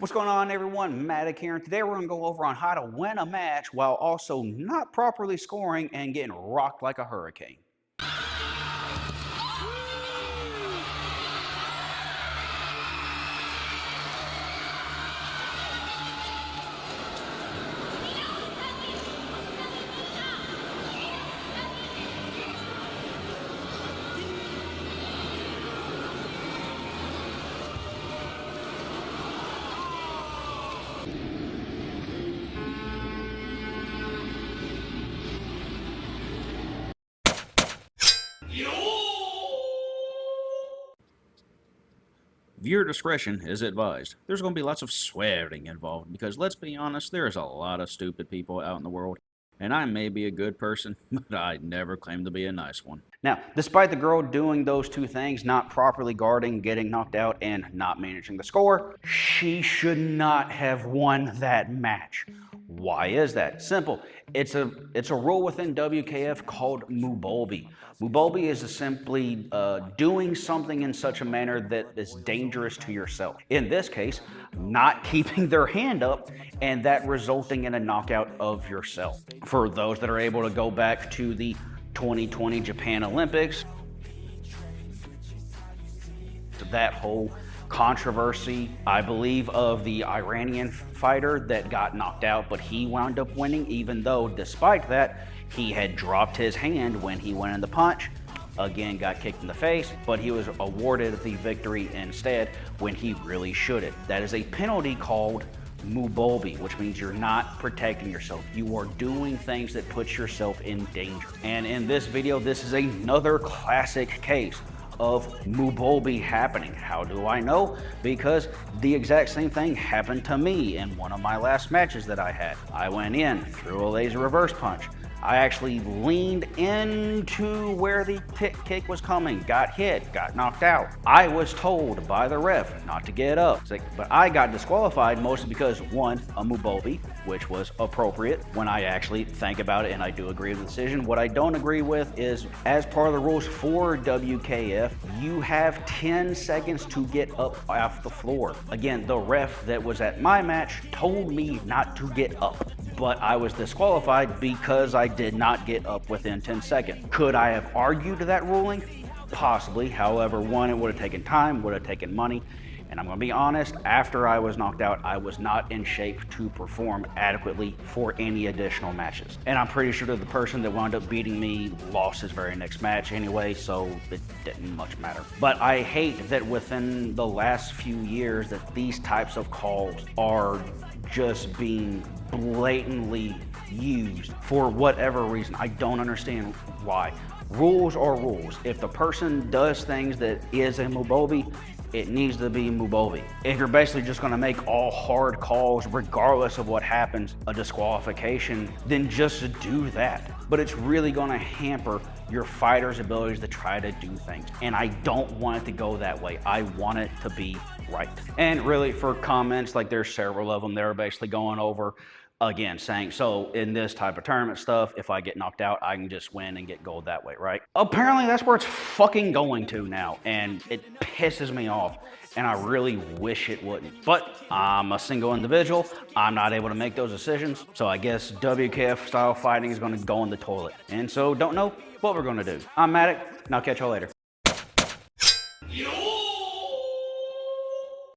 What's going on, everyone? Maddek here, and today we're going to go over on how to win a match while also not properly scoring and getting rocked like a hurricane. Viewer discretion is advised. There's going to be lots of swearing involved because, let's be honest, there's a lot of stupid people out in the world. And I may be a good person, but I never claim to be a nice one. Now, despite the girl doing those two things, not properly guarding, getting knocked out, and not managing the score, she should not have won that match. Why is that? Simple. It's a rule within WKF called Mubolbi. Mubolbi is simply doing something in such a manner that is dangerous to yourself. In this case, not keeping their hand up, and that resulting in a knockout of yourself. For those that are able to go back to the 2020 Japan Olympics, that whole controversy, I believe, of the Iranian fighter that got knocked out, but he wound up winning, even though despite that, he had dropped his hand when he went in the punch. Again, got kicked in the face, but he was awarded the victory instead when he really shouldn't. That is a penalty called Mubolbi, which means you're not protecting yourself. You are doing things that put yourself in danger. And in this video, this is another classic case of Mubolbi happening. How do I know? Because the exact same thing happened to me in one of my last matches that I had. I went in, threw a laser reverse punch. I actually leaned into where the kick was coming, got hit, got knocked out. I was told by the ref not to get up. But I got disqualified mostly because, one, a Mubolbi, which was appropriate when I actually think about it, and I do agree with the decision. What I don't agree with is, as part of the rules for WKF, you have 10 seconds to get up off the floor. Again, the ref that was at my match told me not to get up, but I was disqualified because I did not get up within 10 seconds. Could I have argued that ruling? Possibly. However, one, it would have taken time, would have taken money, and I'm going to be honest, after I was knocked out, I was not in shape to perform adequately for any additional matches. And I'm pretty sure that the person that wound up beating me lost his very next match anyway, so it didn't much matter. But I hate that within the last few years that these types of calls are just being blatantly used for whatever reason. I don't understand why. Rules are rules. If the person does things that is a Mubolbi, it needs to be Mubolbi. If you're basically just going to make all hard calls regardless of what happens a disqualification, then just do that. But it's really going to hamper your fighter's abilities to try to do things. And I don't want it to go that way. I want it to be right. And really, for comments, like there's several of them that are basically going over, again, saying, so in this type of tournament stuff, if I get knocked out, I can just win and get gold that way, right? Apparently that's where it's fucking going to now, and it pisses me off, and I really wish it wouldn't. But I'm a single individual. I'm not able to make those decisions, so I guess WKF style fighting is going to go in the toilet. And so don't know what we're going to do. I'm Maddek, and I'll catch y'all later.